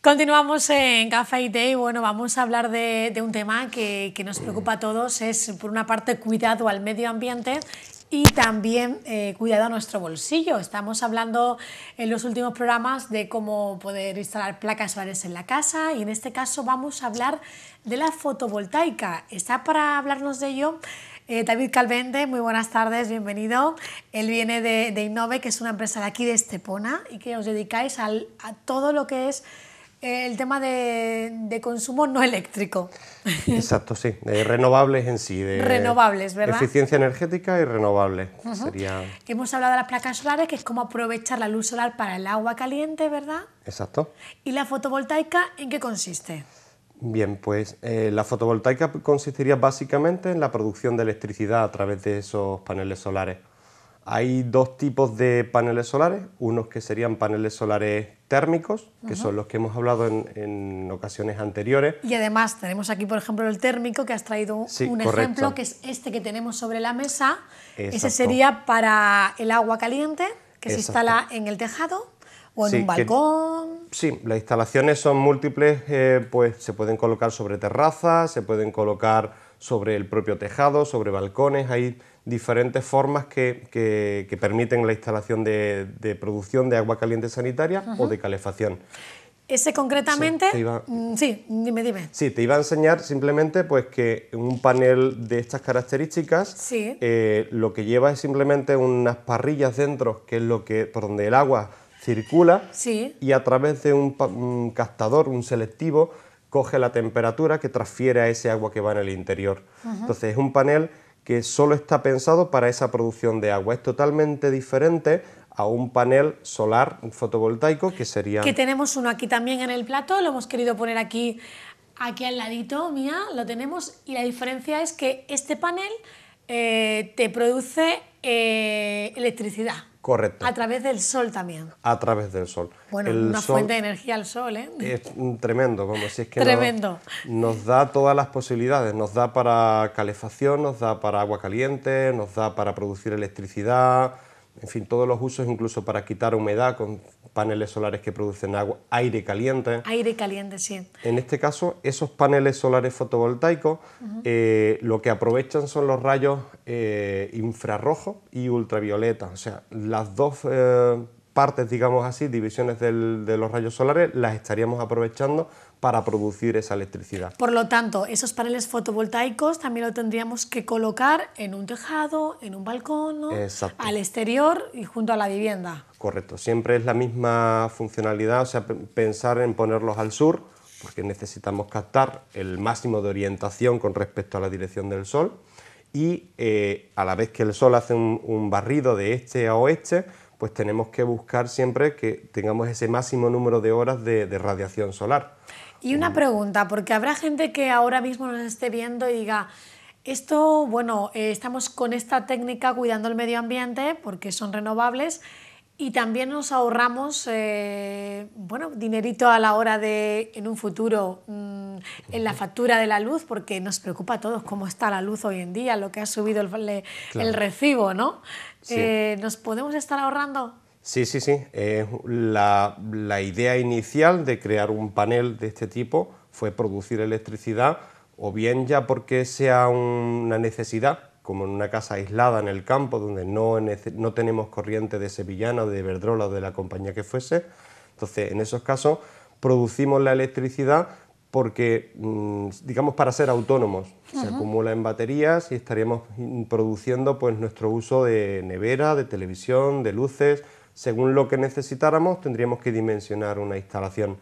Continuamos en Café y Té y bueno, vamos a hablar de un tema que nos preocupa a todos, es por una parte cuidado al medio ambiente y también cuidado a nuestro bolsillo. Estamos hablando en los últimos programas de cómo poder instalar placas solares en la casa y en este caso vamos a hablar de la fotovoltaica. Está para hablarnos de ello David Calvente. Muy buenas tardes, bienvenido. Él viene de Innove, que es una empresa de aquí de Estepona y que os dedicáis a todo lo que es el tema de consumo no eléctrico. Exacto, sí, de renovables en sí. De renovables, ¿verdad? Eficiencia energética y renovables. Sería... Hemos hablado de las placas solares, que es cómo aprovechar la luz solar para el agua caliente, ¿verdad? Exacto. ¿Y la fotovoltaica en qué consiste? Bien, pues la fotovoltaica consistiría básicamente en la producción de electricidad a través de esos paneles solares. Hay dos tipos de paneles solares, unos que serían paneles solares térmicos, que son los que hemos hablado en ocasiones anteriores. Y además tenemos aquí, por ejemplo, el térmico, que has traído un correcto. ejemplo, que es este que tenemos sobre la mesa. Exacto. Ese sería para el agua caliente, que se Exacto. instala en el tejado o en un balcón. Sí, las instalaciones son múltiples, pues se pueden colocar sobre terrazas, se pueden colocar sobre el propio tejado, sobre balcones. Hay diferentes formas que permiten la instalación de producción de agua caliente sanitaria o de calefacción. Ese concretamente, sí, dime. Sí, te iba a enseñar simplemente pues que un panel de estas características lo que lleva es simplemente unas parrillas dentro, que es por donde el agua circula, y a través de un captador, un selectivo, coge la temperatura que transfiere a ese agua que va en el interior. Entonces es un panel que solo está pensado para esa producción de agua. Es totalmente diferente a un panel solar fotovoltaico que sería... Que tenemos uno aquí también en el plato, lo hemos querido poner aquí al ladito, mía, lo tenemos, y la diferencia es que este panel te produce electricidad. Correcto. A través del sol también. A través del sol. Bueno, una fuente de energía al sol, ¿eh? Es tremendo, como si es que tremendo. Nos da todas las posibilidades, nos da para calefacción, nos da para agua caliente, nos da para producir electricidad, en fin, todos los usos, incluso para quitar humedad con paneles solares que producen aire caliente. Aire caliente, sí. En este caso, esos paneles solares fotovoltaicos lo que aprovechan son los rayos infrarrojos y ultravioleta. O sea, las dos partes, digamos así, divisiones de los rayos solares, las estaríamos aprovechando para producir esa electricidad. Por lo tanto, esos paneles fotovoltaicos también lo tendríamos que colocar en un tejado, en un balcón, ¿no? Exacto. Al exterior y junto a la vivienda. Correcto, siempre es la misma funcionalidad, o sea, pensar en ponerlos al sur, porque necesitamos captar el máximo de orientación con respecto a la dirección del sol, y a la vez que el sol hace un barrido de este a oeste, pues tenemos que buscar siempre que tengamos ese máximo número de horas de radiación solar. Y una pregunta, porque habrá gente que ahora mismo nos esté viendo y diga, esto, bueno, estamos con esta técnica cuidando el medio ambiente porque son renovables y también nos ahorramos, bueno, dinerito a la hora de, en un futuro, en la factura de la luz, porque nos preocupa a todos cómo está la luz hoy en día, lo que ha subido el recibo, ¿no? Sí. ¿Nos podemos estar ahorrando? Sí. La idea inicial de crear un panel de este tipo fue producir electricidad, o bien ya porque sea una necesidad, como en una casa aislada en el campo, donde no tenemos corriente de Sevillana, de Iberdrola o de la compañía que fuese. Entonces, en esos casos, producimos la electricidad porque, digamos, para ser autónomos. Se acumula en baterías y estaríamos produciendo pues, nuestro uso de nevera, de televisión, de luces. Según lo que necesitáramos, tendríamos que dimensionar una instalación.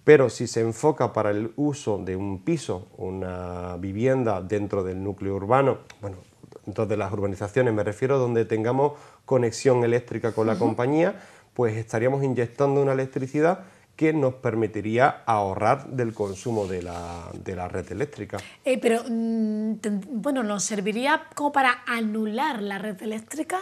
Pero si se enfoca para el uso de un piso, una vivienda dentro del núcleo urbano, bueno, dentro de las urbanizaciones me refiero, donde tengamos conexión eléctrica con la compañía, pues estaríamos inyectando una electricidad que nos permitiría ahorrar del consumo de la red eléctrica. Pero, bueno, ¿nos serviría como para anular la red eléctrica?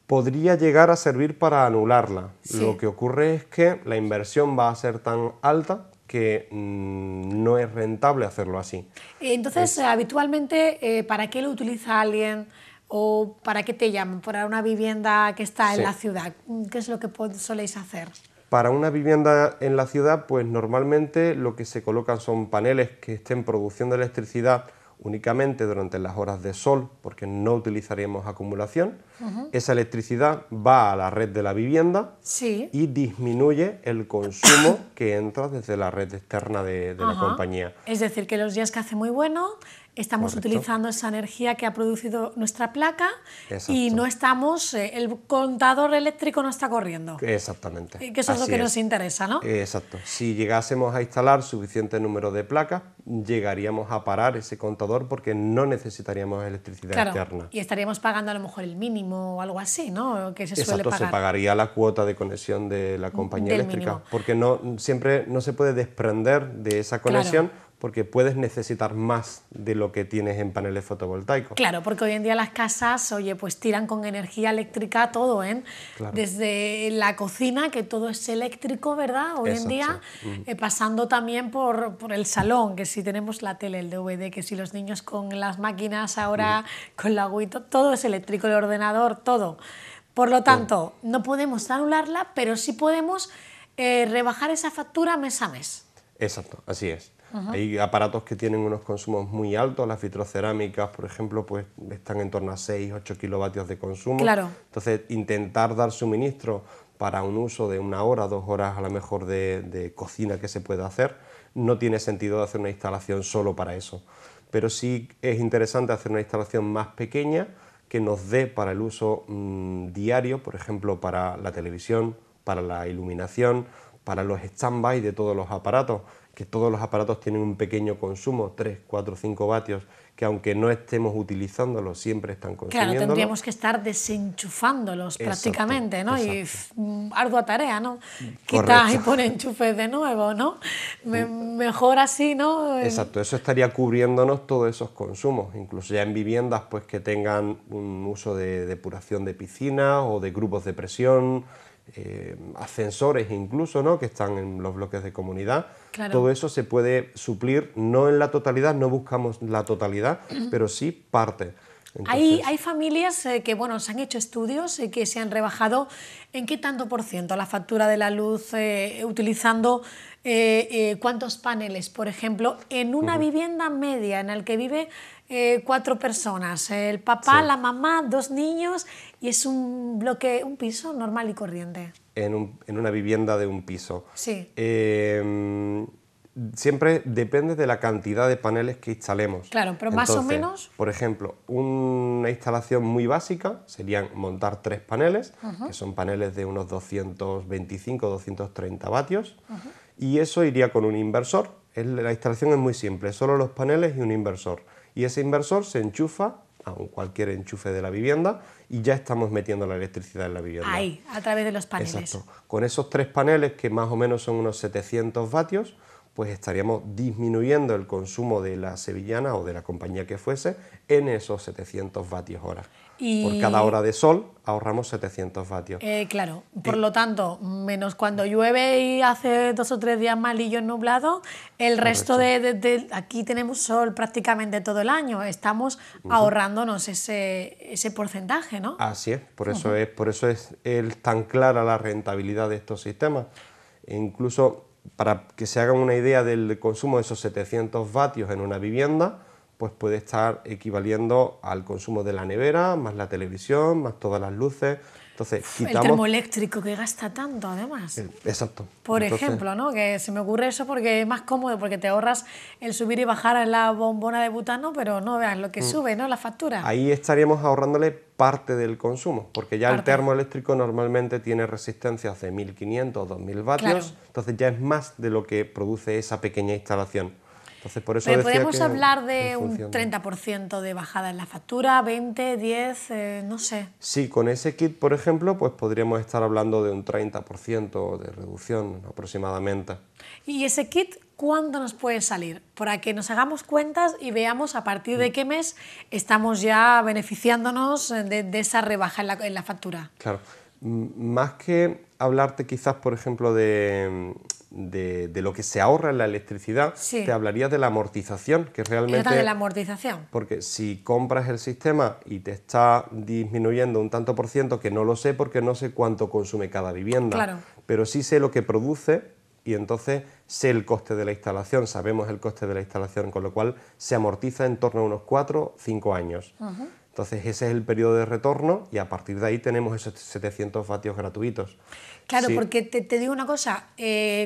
Podría llegar a servir para anularla. Sí. Lo que ocurre es que la inversión va a ser tan alta que no es rentable hacerlo así. Entonces, habitualmente, ¿para qué lo utiliza alguien o para qué te llaman? ¿Para una vivienda que está en la ciudad? ¿Qué es lo que soléis hacer? Para una vivienda en la ciudad, pues normalmente lo que se colocan son paneles que estén produciendo electricidad únicamente durante las horas de sol, porque no utilizaríamos acumulación. Esa electricidad va a la red de la vivienda y disminuye el consumo que entra desde la red externa de la compañía. Es decir, que los días que hace muy bueno, estamos utilizando esa energía que ha producido nuestra placa y no estamos, el contador eléctrico no está corriendo. Exactamente. Que eso es lo que nos interesa, ¿no? Exacto. Si llegásemos a instalar suficiente número de placas, llegaríamos a parar ese contador porque no necesitaríamos electricidad externa. Y estaríamos pagando a lo mejor el mínimo o algo así, ¿no? Que se suele pagar. Se pagaría la cuota de conexión de la compañía eléctrica, mínimo. Porque siempre no se puede desprender de esa conexión, porque puedes necesitar más de lo que tienes en paneles fotovoltaicos. Claro, porque hoy en día las casas, oye, pues tiran con energía eléctrica todo, ¿eh? Desde la cocina, que todo es eléctrico, ¿verdad? Hoy en día, pasando también por el salón, que si tenemos la tele, el DVD, que si los niños con las máquinas ahora, con la agüita, todo es eléctrico, el ordenador, todo. Por lo tanto, no podemos anularla, pero sí podemos rebajar esa factura mes a mes. Exacto, así es. Hay aparatos que tienen unos consumos muy altos, las vitrocerámicas, por ejemplo, pues están en torno a 6-8 kilovatios de consumo. Entonces, intentar dar suministro para un uso de 1 hora, 2 horas a lo mejor de cocina que se pueda hacer, no tiene sentido hacer una instalación solo para eso. Pero sí es interesante hacer una instalación más pequeña que nos dé para el uso diario, por ejemplo, para la televisión, para la iluminación, para los stand-by de todos los aparatos, que todos los aparatos tienen un pequeño consumo, 3, 4, 5 vatios, que aunque no estemos utilizándolos, siempre están consumiendo. Claro, tendríamos que estar desenchufándolos prácticamente, ¿no? Y ardua tarea, ¿no? Quitar y poner enchufes de nuevo, ¿no? Mejor así, ¿no? Exacto, eso estaría cubriéndonos todos esos consumos, incluso ya en viviendas pues que tengan un uso de depuración de piscinas o de grupos de presión, ascensores incluso, ¿no?, que están en los bloques de comunidad. Todo eso se puede suplir, no en la totalidad, no buscamos la totalidad, pero sí parte. Entonces, hay familias que, bueno, se han hecho estudios que se han rebajado en qué tanto por ciento la factura de la luz utilizando cuántos paneles, por ejemplo, en una vivienda media en la que vive 4 personas, el papá, la mamá, 2 niños, y es un bloque, un piso normal y corriente. En una vivienda de un piso. Siempre depende de la cantidad de paneles que instalemos. Claro, pero más o menos. Por ejemplo, una instalación muy básica serían montar 3 paneles, que son paneles de unos 225-230 vatios, y eso iría con un inversor. La instalación es muy simple, solo los paneles y un inversor. Y ese inversor se enchufa a cualquier enchufe de la vivienda y ya estamos metiendo la electricidad en la vivienda. Ahí, a través de los paneles. Exacto. Con esos 3 paneles, que más o menos son unos 700 vatios, pues estaríamos disminuyendo el consumo de la sevillana o de la compañía que fuese en esos 700 vatios hora. Por cada hora de sol ahorramos 700 vatios. Claro, por lo tanto, menos cuando llueve y hace 2 o 3 días malillo y nublado, el resto de aquí tenemos sol prácticamente todo el año, estamos ahorrándonos ese porcentaje, ¿no? Así es, por eso es tan clara la rentabilidad de estos sistemas. E incluso, para que se hagan una idea del consumo de esos 700 vatios en una vivienda, pues puede estar equivaliendo al consumo de la nevera, más la televisión, más todas las luces. Entonces, quitamos... El termoeléctrico que gasta tanto, además. Exacto. Por ejemplo, ¿no? Que se me ocurre eso porque es más cómodo, porque te ahorras el subir y bajar en la bombona de butano, pero no veas lo que sube, ¿no?, la factura. Ahí estaríamos ahorrándole parte del consumo, porque ya el termoeléctrico normalmente tiene resistencias de 1500 o 2000 vatios, entonces ya es más de lo que produce esa pequeña instalación. Entonces, por eso pero podemos hablar de un 30% de bajada en la factura, 20, 10, no sé. Sí, con ese kit, por ejemplo, pues podríamos estar hablando de un 30% de reducción aproximadamente. ¿Y ese kit cuándo nos puede salir? Para que nos hagamos cuentas y veamos a partir de qué mes estamos ya beneficiándonos de esa rebaja en la factura. Claro. Más que hablarte quizás, por ejemplo, de lo que se ahorra en la electricidad, Sí. te hablaría de la amortización, que realmente... Trata de la amortización. Porque si compras el sistema y te está disminuyendo un tanto por ciento, que no lo sé porque no sé cuánto consume cada vivienda, Claro. pero sí sé lo que produce y entonces sé el coste de la instalación, sabemos el coste de la instalación, con lo cual se amortiza en torno a unos 4 o 5 años. Entonces ese es el periodo de retorno y a partir de ahí tenemos esos 700 vatios gratuitos. Claro, Sí. porque te digo una cosa,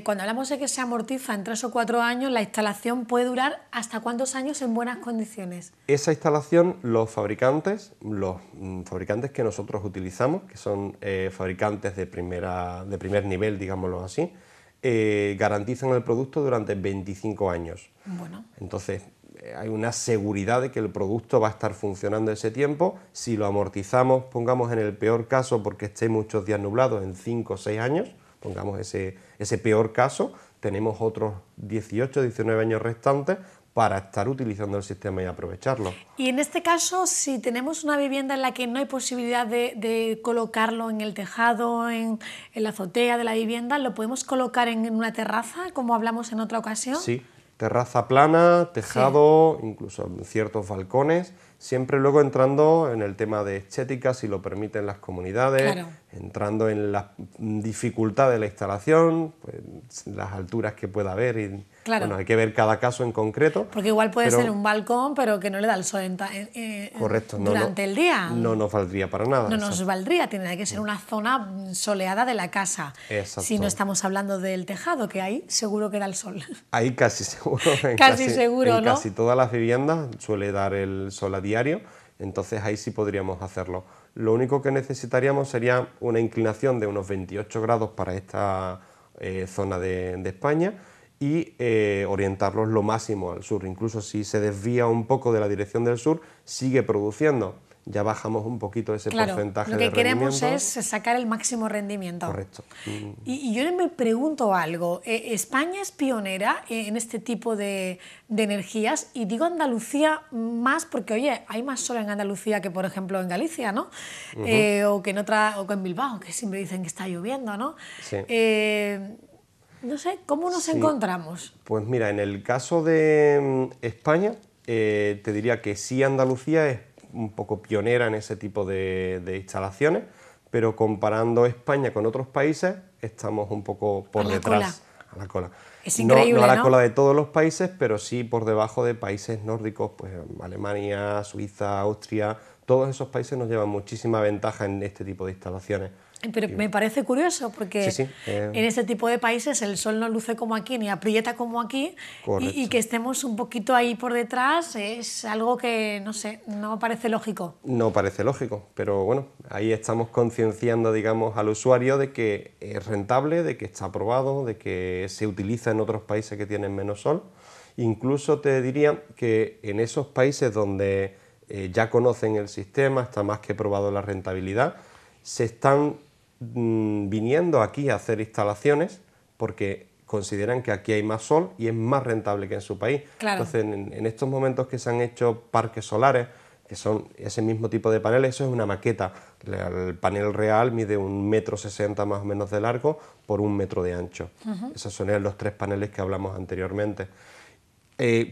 cuando hablamos de que se amortiza en 3 o 4 años, la instalación puede durar ¿hasta cuántos años en buenas condiciones? Esa instalación, los fabricantes que nosotros utilizamos, que son fabricantes de primer nivel, digámoslo así, garantizan el producto durante 25 años. Bueno. Entonces, hay una seguridad de que el producto va a estar funcionando ese tiempo. Si lo amortizamos, pongamos en el peor caso, porque esté muchos días nublados, en 5 o 6 años, pongamos ese peor caso, tenemos otros 18, 19 años restantes para estar utilizando el sistema y aprovecharlo. Y en este caso, si tenemos una vivienda en la que no hay posibilidad de colocarlo en el tejado, en la azotea de la vivienda, ¿lo podemos colocar en una terraza, como hablamos en otra ocasión? Sí, terraza plana, tejado, incluso ciertos balcones, siempre luego entrando en el tema de estética, si lo permiten las comunidades, Claro. entrando en la dificultad de la instalación, pues, las alturas que pueda haber y Claro. bueno, hay que ver cada caso en concreto. Porque igual puede pero- ser un balcón, pero que no le da el sol Correcto, durante el día. No nos valdría para nada. No exacto. nos valdría, tiene que ser una zona soleada de la casa. Exacto. Si no estamos hablando del tejado, que ahí seguro que da el sol. Ahí casi seguro. Casi seguro, en ¿no? casi todas las viviendas suele dar el sol a diario, entonces ahí sí podríamos hacerlo. Lo único que necesitaríamos sería una inclinación de unos 28 grados para esta zona de España y orientarlos lo máximo al sur. Incluso si se desvía un poco de la dirección del sur, sigue produciendo. Ya bajamos un poquito ese Claro, porcentaje lo de que queremos rendimiento. es sacar el máximo rendimiento. Correcto. Y yo me pregunto algo, ¿España es pionera en este tipo de energías? Y digo Andalucía más porque, oye, hay más sol en Andalucía que, por ejemplo, en Galicia, ¿no? O que en Bilbao, que siempre dicen que está lloviendo, ¿no? Sí. No sé, ¿cómo nos Sí. encontramos? Pues mira, en el caso de España, te diría que sí, Andalucía es un poco pionera en ese tipo de instalaciones, pero comparando España con otros países, estamos un poco por A la detrás. A la cola. Es increíble, no a la ¿no? cola de todos los países, pero sí por debajo de países nórdicos, pues Alemania, Suiza, Austria, todos esos países nos llevan muchísima ventaja en este tipo de instalaciones. Pero me parece curioso porque Sí, sí, en este tipo de países el sol no luce como aquí ni aprieta como aquí Correcto. y que estemos un poquito ahí por detrás es algo que, no sé, no parece lógico. No parece lógico, pero bueno, ahí estamos concienciando, digamos, al usuario de que es rentable, de que está aprobado, de que se utiliza en otros países que tienen menos sol. Incluso te diría que en esos países donde ya conocen el sistema, está más que probado la rentabilidad, se están viniendo aquí a hacer instalaciones porque consideran que aquí hay más sol y es más rentable que en su país. Claro. Entonces, en estos momentos que se han hecho parques solares, que son ese mismo tipo de paneles, eso es una maqueta. El panel real mide 1,60 m más o menos de largo por 1 metro de ancho. Esos son los 3 paneles que hablamos anteriormente.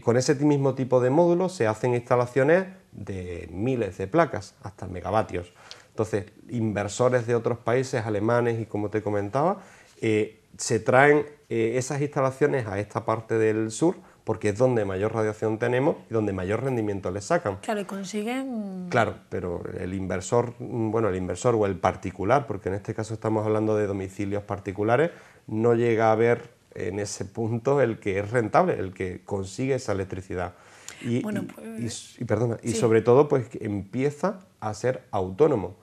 Con ese mismo tipo de módulos se hacen instalaciones de miles de placas, hasta megavatios. Entonces, inversores de otros países, alemanes y como te comentaba, se traen esas instalaciones a esta parte del sur porque es donde mayor radiación tenemos y donde mayor rendimiento les sacan. Claro, y consiguen... Claro, pero el inversor, bueno, el inversor o el particular, porque en este caso estamos hablando de domicilios particulares, no llega a ver en ese punto el que es rentable, el que consigue esa electricidad. Y Sí. sobre todo, pues empieza a ser autónomo.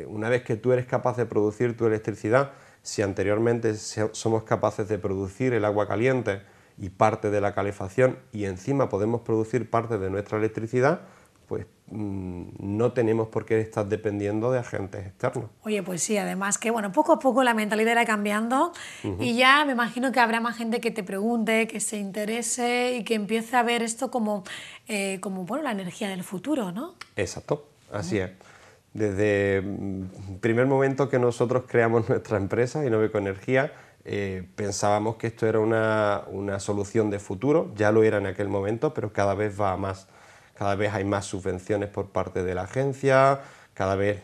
Una vez que tú eres capaz de producir tu electricidad, si anteriormente somos capaces de producir el agua caliente y parte de la calefacción y encima podemos producir parte de nuestra electricidad, pues no tenemos por qué estar dependiendo de agentes externos. Oye, pues sí, además que bueno, poco a poco la mentalidad irá cambiando y ya me imagino que habrá más gente que te pregunte, que se interese y que empiece a ver esto como bueno, la energía del futuro, ¿no? Exacto, así es. Desde el primer momento que nosotros creamos nuestra empresa, Inoveko Energía, pensábamos que esto era una solución de futuro, ya lo era en aquel momento, pero cada vez va a más. Cada vez hay más subvenciones por parte de la agencia, cada vez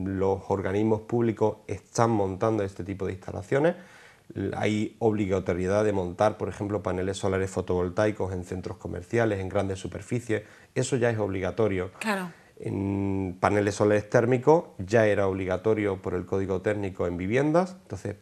los organismos públicos están montando este tipo de instalaciones. Hay obligatoriedad de montar, por ejemplo, paneles solares fotovoltaicos en centros comerciales, en grandes superficies. Eso ya es obligatorio. Claro. En paneles solares térmicos ya era obligatorio por el Código Técnico en viviendas. Entonces,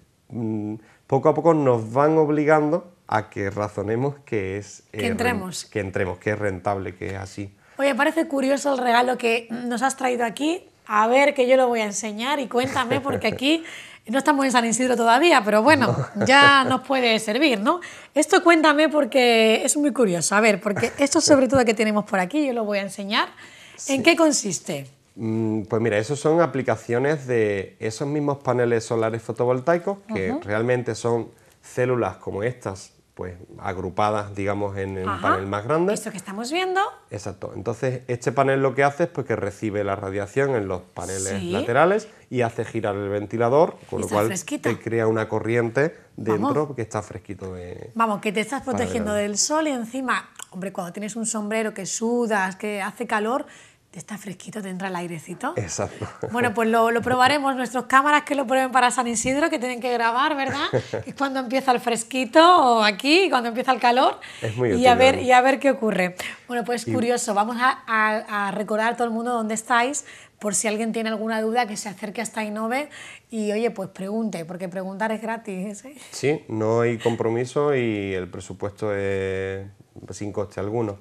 poco a poco nos van obligando a que razonemos que es... que entremos. Que entremos, que es rentable, que es así. Oye, parece curioso el regalo que nos has traído aquí. A ver, que yo lo voy a enseñar y cuéntame, porque aquí no estamos en San Isidro todavía, pero bueno, ya nos puede servir, ¿no? Esto cuéntame porque es muy curioso. A ver, porque esto sobre todo que tenemos por aquí, yo lo voy a enseñar. Sí. ¿En qué consiste? Pues mira, esos son aplicaciones de esos mismos paneles solares fotovoltaicos, que realmente son células como estas, pues agrupadas, digamos, en un panel más grande. Esto que estamos viendo. Exacto. Entonces, este panel lo que hace es pues, que recibe la radiación en los paneles laterales y hace girar el ventilador, con lo cual te crea una corriente dentro que está fresquito. Vamos, que te estás protegiendo del sol y encima, hombre, cuando tienes un sombrero que sudas, que hace calor, te está fresquito, te entra el airecito. Exacto. Bueno, pues lo probaremos, nuestras cámaras que lo prueben para San Isidro, que tienen que grabar, ¿verdad? Que es cuando empieza el fresquito aquí, cuando empieza el calor. Es muy útil, y a ver qué ocurre. Bueno, pues curioso, vamos a recordar a todo el mundo dónde estáis, por si alguien tiene alguna duda, que se acerque hasta Inove y, oye, pues pregunte, porque preguntar es gratis, ¿eh? Sí, no hay compromiso y el presupuesto es sin coste alguno.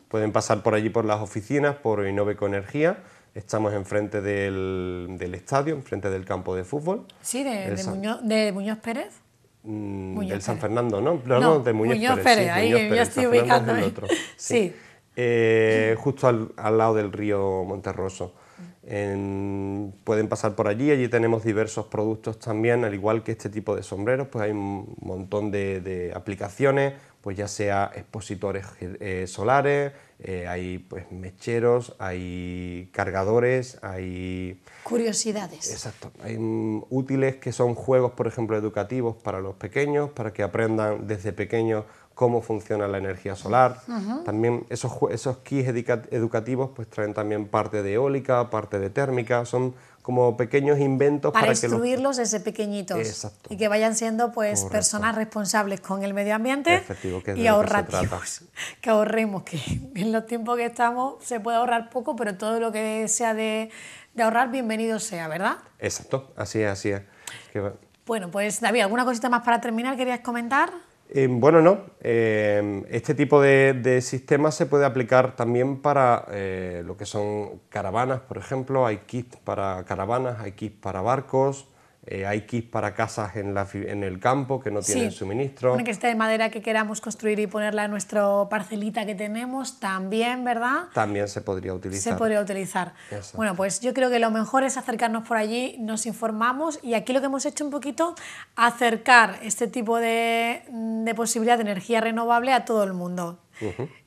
Pueden pasar por allí por las oficinas, por Inoveko Energía. Estamos enfrente del estadio, enfrente del campo de fútbol. Sí, de Muñoz Pérez. Del San Fernando, ¿no? No, de Muñoz Pérez. Sí, ahí Muñoz Pérez, yo estoy ubicando. Sí. Justo al lado del río Monterroso. Pueden pasar por allí, allí tenemos diversos productos también, al igual que este tipo de sombreros, pues hay un montón de aplicaciones, pues ya sea expositores solares, hay pues mecheros, hay cargadores, hay... Curiosidades. Exacto, hay útiles que son juegos, por ejemplo, educativos para los pequeños, para que aprendan desde pequeños cómo funciona la energía solar. También esos kits educativos pues traen también parte de eólica, parte de térmica, son como pequeños inventos para instruirlos desde pequeñitos. Exacto. Y que vayan siendo pues personas responsables con el medio ambiente y ahorrativos. Que ahorremos, que en los tiempos que estamos se puede ahorrar poco, pero todo lo que sea de ahorrar, bienvenido sea, ¿verdad? Exacto, así es, así es. Bueno, pues David, ¿alguna cosita más para terminar querías comentar? Bueno, no. Este tipo de sistemas se puede aplicar también para lo que son caravanas, por ejemplo. Hay kits para caravanas, hay kits para barcos, hay kits para casas en el campo que no tienen suministro. Una que esté de madera que queramos construir y ponerla en nuestra parcelita que tenemos, también, ¿verdad? También se podría utilizar. Se podría utilizar. Exacto. Bueno, pues yo creo que lo mejor es acercarnos por allí, nos informamos y aquí lo que hemos hecho un poquito, acercar este tipo de posibilidad de energía renovable a todo el mundo.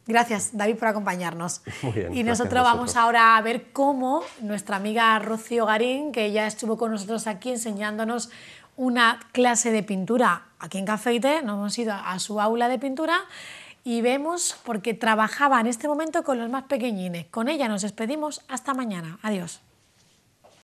Gracias, David, por acompañarnos. Muy bien, y nosotros vamos ahora a ver cómo nuestra amiga Rocío Garín, que ya estuvo con nosotros aquí enseñándonos una clase de pintura aquí en Café y Té, nos hemos ido a su aula de pintura y vemos, porque trabajaba en este momento con los más pequeñines. Con ella nos despedimos, hasta mañana. Adiós.